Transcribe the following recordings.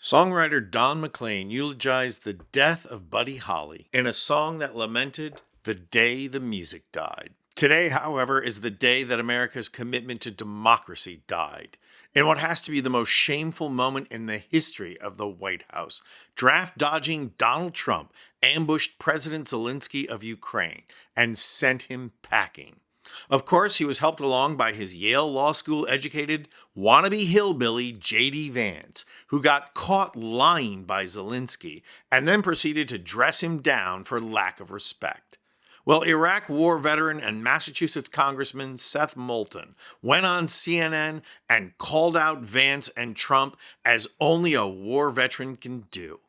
Songwriter Don McLean eulogized the death of Buddy Holly in a song that lamented the day the music died. Today, however, is the day that America's commitment to democracy died. In what has to be the most shameful moment in the history of the White House, draft-dodging Donald Trump ambushed President Zelensky of Ukraine and sent him packing. Of course, he was helped along by his Yale Law School educated wannabe hillbilly JD Vance, who got caught lying by Zelensky and then proceeded to dress him down for lack of respect. Well, Iraq War veteran and Massachusetts Congressman Seth Moulton went on CNN and called out Vance and Trump as only a war veteran can do.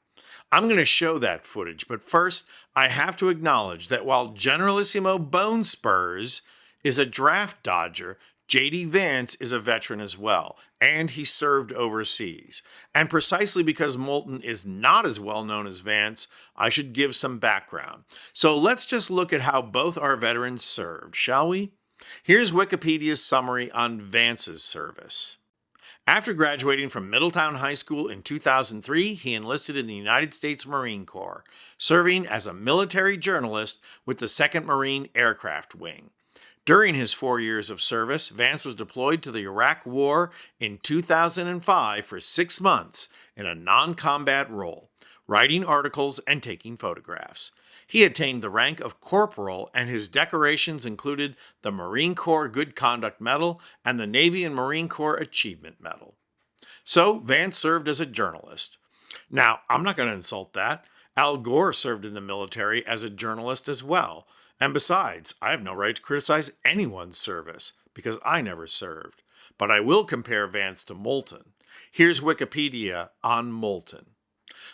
I'm going to show that footage, but first, I have to acknowledge that while Generalissimo Bone Spurs is a draft dodger, JD Vance is a veteran as well, and he served overseas. And precisely because Moulton is not as well known as Vance, I should give some background. So let's just look at how both our veterans served, shall we? Here's Wikipedia's summary on Vance's service. After graduating from Middletown High School in 2003, he enlisted in the United States Marine Corps, serving as a military journalist with the 2nd Marine Aircraft Wing. During his 4 years of service, Vance was deployed to the Iraq War in 2005 for 6 months in a non-combat role, writing articles and taking photographs. He attained the rank of corporal, and his decorations included the Marine Corps Good Conduct Medal and the Navy and Marine Corps Achievement Medal. So, Vance served as a journalist. Now, I'm not going to insult that. Al Gore served in the military as a journalist as well. And besides, I have no right to criticize anyone's service, because I never served. But I will compare Vance to Moulton. Here's Wikipedia on Moulton.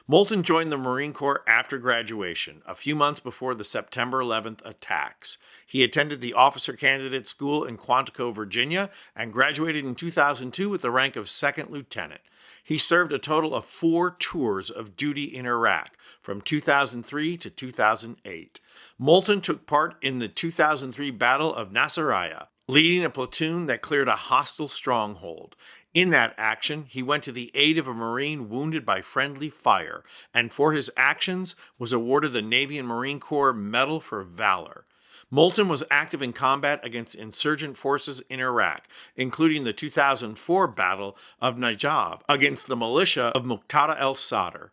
Moulton joined the Marine Corps after graduation, a few months before the September 11th attacks. He attended the Officer Candidate School in Quantico, Virginia, and graduated in 2002 with the rank of 2nd Lieutenant. He served a total of 4 tours of duty in Iraq, from 2003 to 2008. Moulton took part in the 2003 Battle of Nasiriyah, leading a platoon that cleared a hostile stronghold. In that action, he went to the aid of a Marine wounded by friendly fire, and for his actions was awarded the Navy and Marine Corps Medal for Valor. Moulton was active in combat against insurgent forces in Iraq, including the 2004 Battle of Najaf against the militia of Muqtada al-Sadr.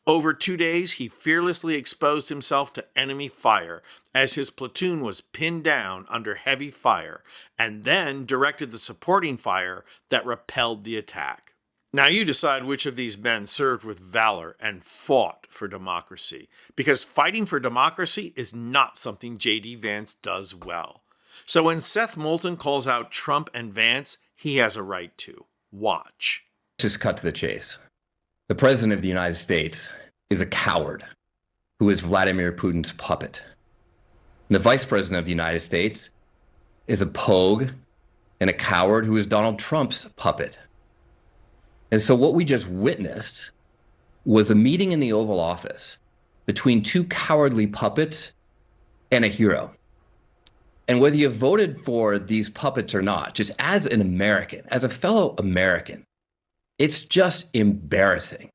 Over 2 days, he fearlessly exposed himself to enemy fire as his platoon was pinned down under heavy fire, and then directed the supporting fire that repelled the attack. Now you decide which of these men served with valor and fought for democracy, because fighting for democracy is not something JD Vance does well. So when Seth Moulton calls out Trump and Vance, he has a right to. Watch. Just cut to the chase. The President of the United States is a coward who is Vladimir Putin's puppet. And the Vice President of the United States is a pogue and a coward who is Donald Trump's puppet. And so what we just witnessed was a meeting in the Oval Office between 2 cowardly puppets and a hero. And whether you voted for these puppets or not, just as an American, as a fellow American, it's just embarrassing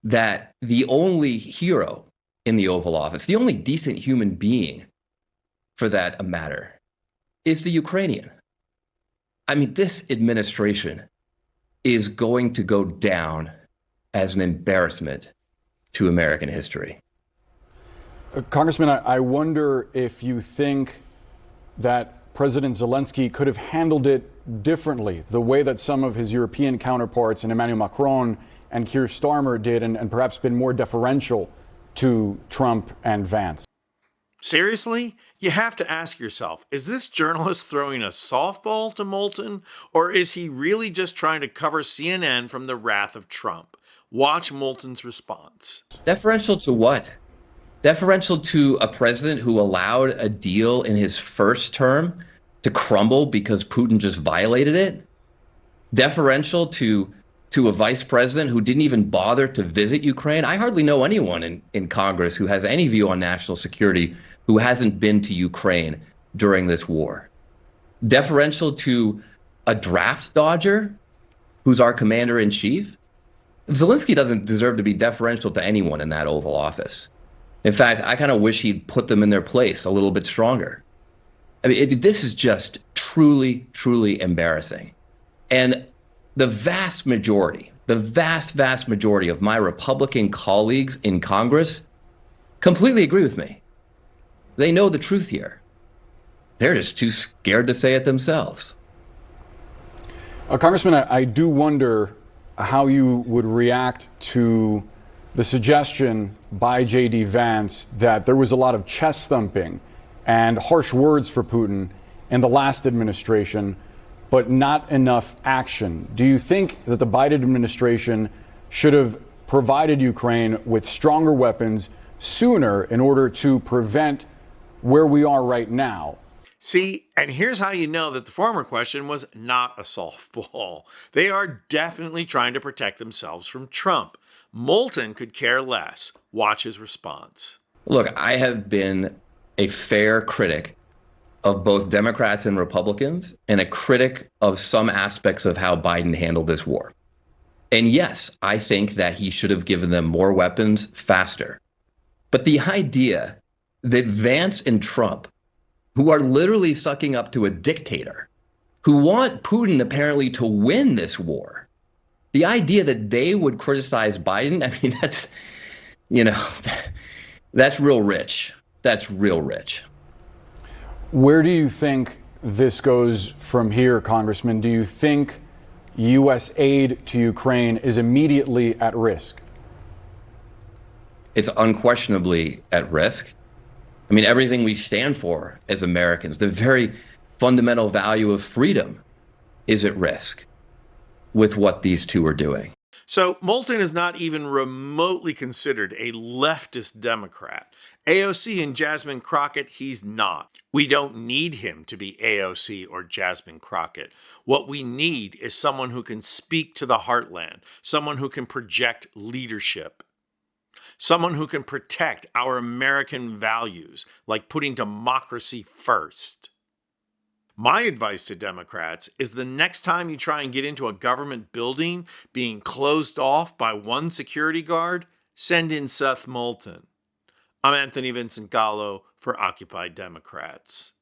that the only hero in the Oval Office, the only decent human being for that matter, is the Ukrainian. I mean, this administration is going to go down as an embarrassment to American history. Congressman, I wonder if you think that President Zelensky could have handled it differently, the way that some of his European counterparts and Emmanuel Macron and Keir Starmer did, and perhaps been more deferential to Trump and Vance. Seriously? You have to ask yourself, is this journalist throwing a softball to Moulton, or is he really just trying to cover CNN from the wrath of Trump? Watch Moulton's response. Deferential to what? Deferential to a president who allowed a deal in his first term to crumble because Putin just violated it? Deferential to a vice president who didn't even bother to visit Ukraine? I hardly know anyone in Congress who has any view on national security who hasn't been to Ukraine during this war. Deferential to a draft dodger who's our commander-in-chief? Zelensky doesn't deserve to be deferential to anyone in that Oval Office. In fact, I kind of wish he'd put them in their place a little bit stronger. I mean, this is just truly, truly embarrassing. And the vast majority of my Republican colleagues in Congress completely agree with me. They know the truth here. They're just too scared to say it themselves. Congressman, I do wonder how you would react to the suggestion by JD Vance that there was a lot of chest thumping and harsh words for Putin in the last administration, but not enough action. Do you think that the Biden administration should have provided Ukraine with stronger weapons sooner in order to prevent where we are right now? See, and here's how you know that the former question was not a softball. They are definitely trying to protect themselves from Trump. Moulton could care less. Watch his response. Look, I have been a fair critic of both Democrats and Republicans and a critic of some aspects of how Biden handled this war. And yes, I think that he should have given them more weapons faster. But the idea that Vance and Trump, who are literally sucking up to a dictator, who want Putin apparently to win this war, the idea that they would criticize Biden, I mean, that's real rich. That's real rich. Where do you think this goes from here, Congressman? Do you think U.S. aid to Ukraine is immediately at risk? It's unquestionably at risk. I mean, everything we stand for as Americans, the very fundamental value of freedom, is at risk with what these two are doing. So Moulton is not even remotely considered a leftist Democrat. AOC and Jasmine Crockett, he's not. We don't need him to be AOC or Jasmine Crockett. What we need is someone who can speak to the heartland, someone who can project leadership, someone who can protect our American values, like putting democracy first. My advice to Democrats is the next time you try and get into a government building being closed off by one security guard, send in Seth Moulton. I'm Anthony Vincent Gallo for Occupied Democrats.